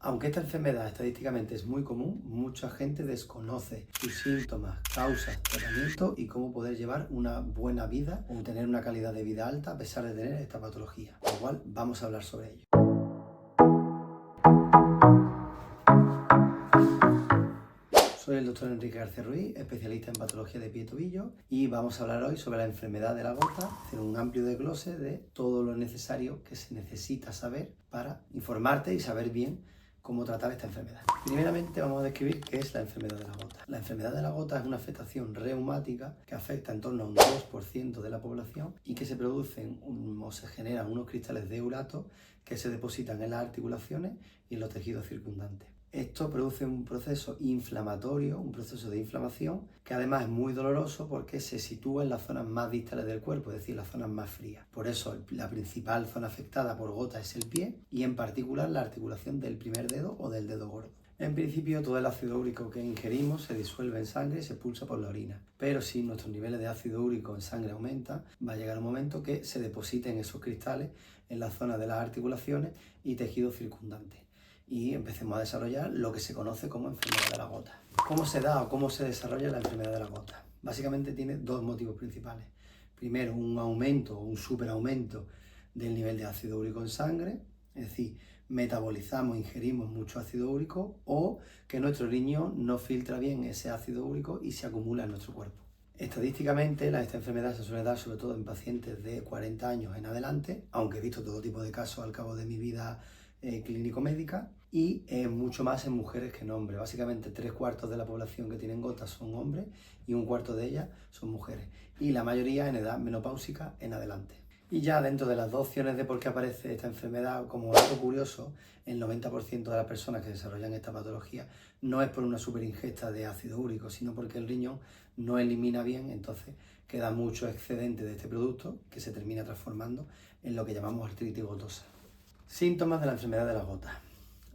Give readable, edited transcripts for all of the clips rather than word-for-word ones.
Aunque esta enfermedad estadísticamente es muy común, mucha gente desconoce sus síntomas, causas, tratamiento y cómo poder llevar una buena vida o tener una calidad de vida alta a pesar de tener esta patología. Por lo cual vamos a hablar sobre ello. Soy el doctor Enrique García Ruiz, especialista en patología de pie y tobillo, y vamos a hablar hoy sobre la enfermedad de la gota, hacer un amplio desglose de todo lo necesario que se necesita saber para informarte y saber bien cómo tratar esta enfermedad. Primeramente vamos a describir qué es la enfermedad de la gota. La enfermedad de la gota es una afectación reumática que afecta en torno a un 2% de la población y que se producen o se generan unos cristales de urato que se depositan en las articulaciones y en los tejidos circundantes. Esto produce un proceso inflamatorio, un proceso de inflamación, que además es muy doloroso porque se sitúa en las zonas más distales del cuerpo, es decir, las zonas más frías. Por eso la principal zona afectada por gota es el pie y en particular la articulación del primer dedo o del dedo gordo. En principio, todo el ácido úrico que ingerimos se disuelve en sangre y se expulsa por la orina. Pero si nuestros niveles de ácido úrico en sangre aumentan, va a llegar un momento que se depositen esos cristales en la zona de las articulaciones y tejidos circundantes. Y empecemos a desarrollar lo que se conoce como enfermedad de la gota. ¿Cómo se da o cómo se desarrolla la enfermedad de la gota? Básicamente tiene dos motivos principales. Primero, un aumento o un superaumento del nivel de ácido úrico en sangre, es decir, metabolizamos, ingerimos mucho ácido úrico, o que nuestro riñón no filtra bien ese ácido úrico y se acumula en nuestro cuerpo. Estadísticamente, esta enfermedad se suele dar sobre todo en pacientes de 40 años en adelante, aunque he visto todo tipo de casos al cabo de mi vida clínico-médica, y mucho más en mujeres que en hombres. Básicamente 3/4 de la población que tienen gota son hombres y 1/4 de ellas son mujeres, y la mayoría en edad menopáusica en adelante. Y ya dentro de las dos opciones de por qué aparece esta enfermedad, como dato curioso, el 90% de las personas que desarrollan esta patología no es por una superingesta de ácido úrico, sino porque el riñón no elimina bien, entonces queda mucho excedente de este producto que se termina transformando en lo que llamamos artritis gotosa. Síntomas de la enfermedad de la gota.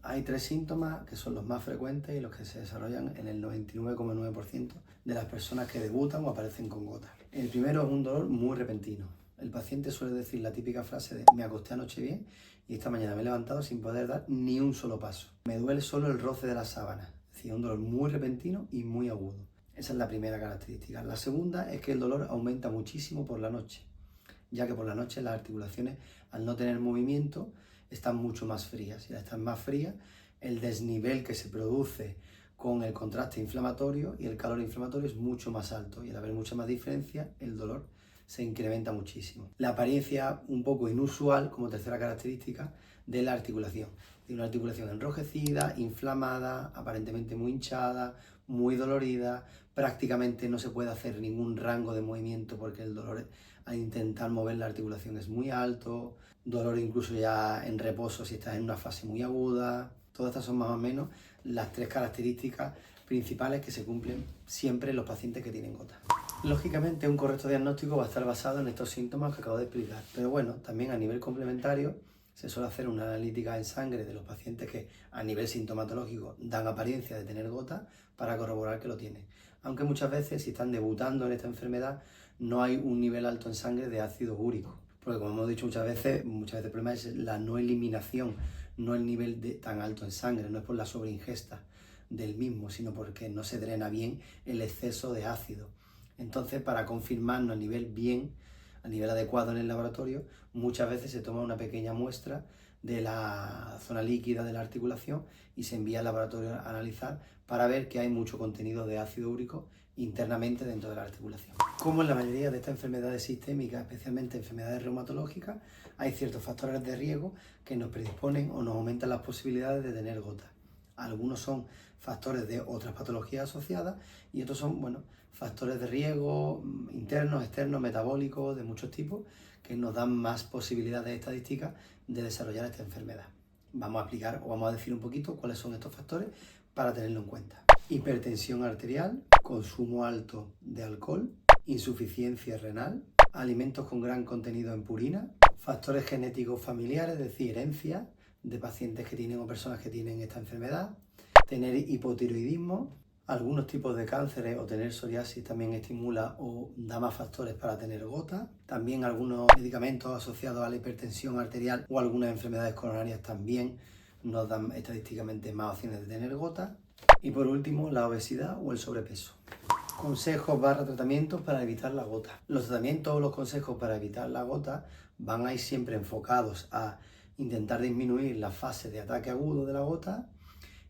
Hay 3 síntomas que son los más frecuentes y los que se desarrollan en el 99,9% de las personas que debutan o aparecen con gota. El primero es un dolor muy repentino. El paciente suele decir la típica frase de me acosté anoche bien y esta mañana me he levantado sin poder dar ni un solo paso. Me duele solo el roce de las sábanas. Es decir, un dolor muy repentino y muy agudo. Esa es la primera característica. La segunda es que el dolor aumenta muchísimo por la noche, ya que por la noche las articulaciones, al no tener movimiento, están mucho más frías. Y al estar más frías, el desnivel que se produce con el contraste inflamatorio y el calor inflamatorio es mucho más alto, y al haber mucha más diferencia, el dolor se incrementa muchísimo. La apariencia un poco inusual, como tercera característica, de la articulación. De una articulación enrojecida, inflamada, aparentemente muy hinchada, muy dolorida, prácticamente no se puede hacer ningún rango de movimiento porque el dolor al intentar mover la articulación es muy alto, dolor incluso ya en reposo si estás en una fase muy aguda. Todas estas son más o menos las 3 características principales que se cumplen siempre en los pacientes que tienen gota. Lógicamente, un correcto diagnóstico va a estar basado en estos síntomas que acabo de explicar, pero bueno, también a nivel complementario se suele hacer una analítica en sangre de los pacientes que a nivel sintomatológico dan apariencia de tener gota para corroborar que lo tienen. Aunque muchas veces, si están debutando en esta enfermedad, no hay un nivel alto en sangre de ácido úrico, porque como hemos dicho muchas veces el problema es la no eliminación, no el nivel tan alto en sangre, no es por la sobreingesta del mismo, sino porque no se drena bien el exceso de ácido. Entonces, para confirmarnos a nivel adecuado en el laboratorio, muchas veces se toma una pequeña muestra de la zona líquida de la articulación y se envía al laboratorio a analizar para ver que hay mucho contenido de ácido úrico internamente dentro de la articulación. Como en la mayoría de estas enfermedades sistémicas, especialmente enfermedades reumatológicas, hay ciertos factores de riesgo que nos predisponen o nos aumentan las posibilidades de tener gota. Algunos son factores de otras patologías asociadas y otros son, factores de riesgo internos, externos, metabólicos, de muchos tipos, que nos dan más posibilidades estadísticas de desarrollar esta enfermedad. Vamos a explicar o vamos a decir un poquito cuáles son estos factores para tenerlo en cuenta. Hipertensión arterial, consumo alto de alcohol, insuficiencia renal, alimentos con gran contenido en purina, factores genéticos familiares, es decir, herencia de pacientes que tienen o personas que tienen esta enfermedad, tener hipotiroidismo, algunos tipos de cánceres o tener psoriasis también estimula o da más factores para tener gota. También algunos medicamentos asociados a la hipertensión arterial o algunas enfermedades coronarias también nos dan estadísticamente más opciones de tener gota. Y por último, la obesidad o el sobrepeso. Consejos / tratamientos para evitar la gota. Los tratamientos o los consejos para evitar la gota van a ir siempre enfocados a intentar disminuir la fase de ataque agudo de la gota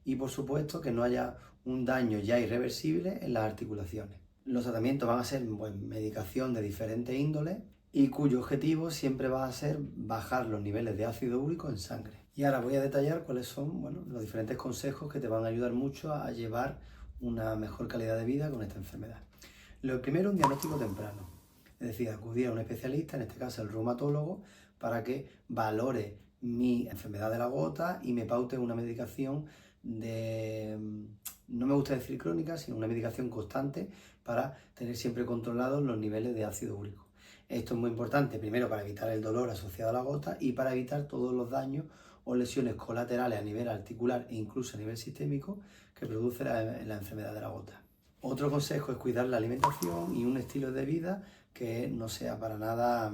y por supuesto que no haya un daño ya irreversible en las articulaciones. Los tratamientos van a ser medicación de diferentes índoles y cuyo objetivo siempre va a ser bajar los niveles de ácido úrico en sangre. Y ahora voy a detallar cuáles son los diferentes consejos que te van a ayudar mucho a llevar una mejor calidad de vida con esta enfermedad. Lo primero, un diagnóstico temprano, es decir, acudir a un especialista, en este caso el reumatólogo, para que valore mi enfermedad de la gota y me paute una medicación no me gusta decir crónica, sino una medicación constante para tener siempre controlados los niveles de ácido úrico. Esto es muy importante, primero para evitar el dolor asociado a la gota y para evitar todos los daños o lesiones colaterales a nivel articular e incluso a nivel sistémico que produce la enfermedad de la gota. Otro consejo es cuidar la alimentación y un estilo de vida que no sea para nada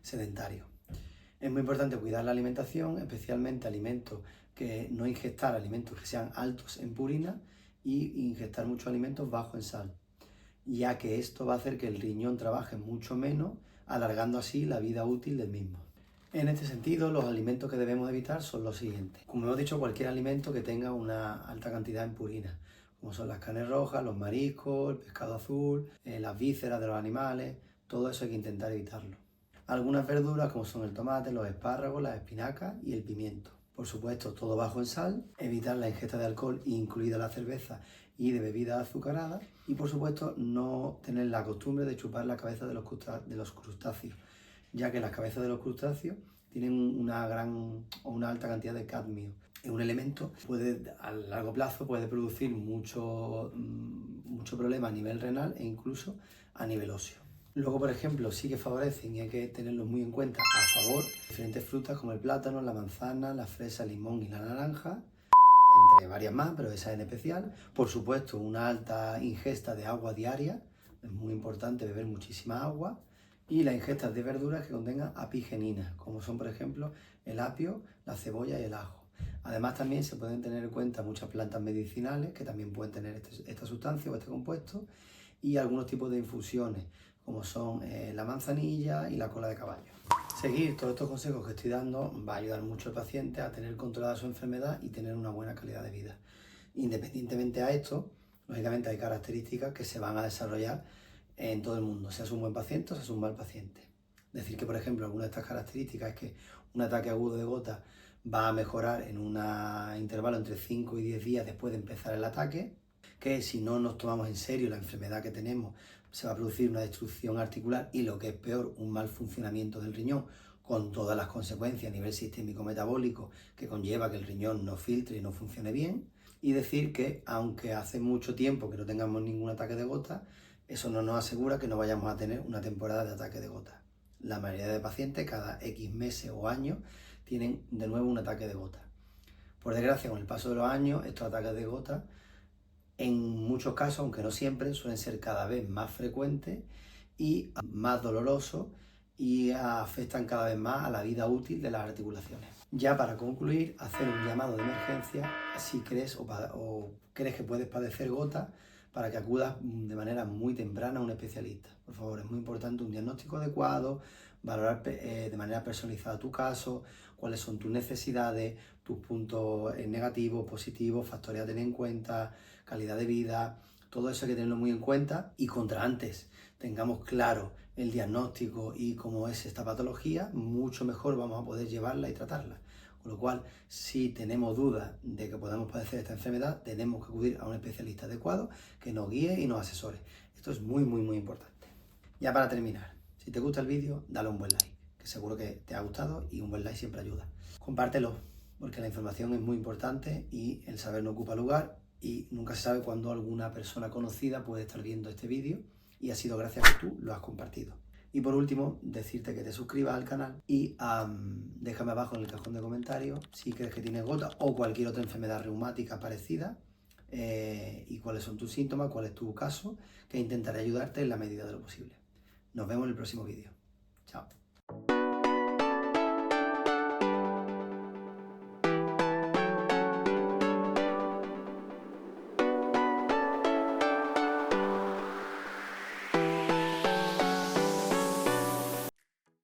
sedentario. Es muy importante cuidar la alimentación, especialmente no inyectar alimentos que sean altos en purina y inyectar muchos alimentos bajos en sal, ya que esto va a hacer que el riñón trabaje mucho menos, alargando así la vida útil del mismo. En este sentido, los alimentos que debemos evitar son los siguientes. Como hemos dicho, cualquier alimento que tenga una alta cantidad en purina, como son las carnes rojas, los mariscos, el pescado azul, las vísceras de los animales, todo eso hay que intentar evitarlo. Algunas verduras como son el tomate, los espárragos, las espinacas y el pimiento. Por supuesto, todo bajo en sal, evitar la ingesta de alcohol, incluida la cerveza, y de bebidas azucaradas. Y por supuesto, no tener la costumbre de chupar la cabeza de los crustáceos, ya que las cabezas de los crustáceos tienen una alta cantidad de cadmio. Es un elemento que a largo plazo puede producir mucho problema a nivel renal e incluso a nivel óseo. Luego, por ejemplo, sí que favorecen y hay que tenerlos muy en cuenta a favor diferentes frutas como el plátano, la manzana, la fresa, el limón y la naranja, entre varias más, pero esa en especial. Por supuesto, una alta ingesta de agua diaria, es muy importante beber muchísima agua, y las ingestas de verduras que contengan apigenina, como son por ejemplo el apio, la cebolla y el ajo. Además también se pueden tener en cuenta muchas plantas medicinales que también pueden tener esta sustancia o este compuesto y algunos tipos de infusiones como son la manzanilla y la cola de caballo. Seguir todos estos consejos que estoy dando va a ayudar mucho al paciente a tener controlada su enfermedad y tener una buena calidad de vida. Independientemente a esto, lógicamente hay características que se van a desarrollar en todo el mundo, seas un buen paciente o seas un mal paciente. Decir que, por ejemplo, alguna de estas características es que un ataque agudo de gota va a mejorar en un intervalo entre 5 y 10 días después de empezar el ataque, que si no nos tomamos en serio la enfermedad que tenemos, se va a producir una destrucción articular y lo que es peor, un mal funcionamiento del riñón, con todas las consecuencias a nivel sistémico metabólico que conlleva que el riñón no filtre y no funcione bien. Y decir que aunque hace mucho tiempo que no tengamos ningún ataque de gota, eso no nos asegura que no vayamos a tener una temporada de ataque de gota. La mayoría de pacientes cada X meses o años tienen de nuevo un ataque de gota. Por desgracia, con el paso de los años, estos ataques de gota, en muchos casos, aunque no siempre, suelen ser cada vez más frecuentes y más dolorosos y afectan cada vez más a la vida útil de las articulaciones. Ya para concluir, hacer un llamado de emergencia si crees o crees que puedes padecer gota para que acudas de manera muy temprana a un especialista. Por favor, es muy importante un diagnóstico adecuado, valorar de manera personalizada tu caso, cuáles son tus necesidades, tus puntos negativos, positivos, factores a tener en cuenta, calidad de vida, todo eso hay que tenerlo muy en cuenta y contra antes tengamos claro el diagnóstico y cómo es esta patología, mucho mejor vamos a poder llevarla y tratarla. Con lo cual, si tenemos dudas de que podamos padecer esta enfermedad, tenemos que acudir a un especialista adecuado que nos guíe y nos asesore. Esto es muy, muy, muy importante. Ya para terminar, si te gusta el vídeo, dale un buen like, que seguro que te ha gustado y un buen like siempre ayuda. Compártelo, porque la información es muy importante y el saber no ocupa lugar y nunca se sabe cuándo alguna persona conocida puede estar viendo este vídeo y ha sido gracias a que tú lo has compartido. Y por último, decirte que te suscribas al canal y déjame abajo en el cajón de comentarios si crees que tienes gota o cualquier otra enfermedad reumática parecida y cuáles son tus síntomas, cuál es tu caso, que intentaré ayudarte en la medida de lo posible. Nos vemos en el próximo vídeo. Chao.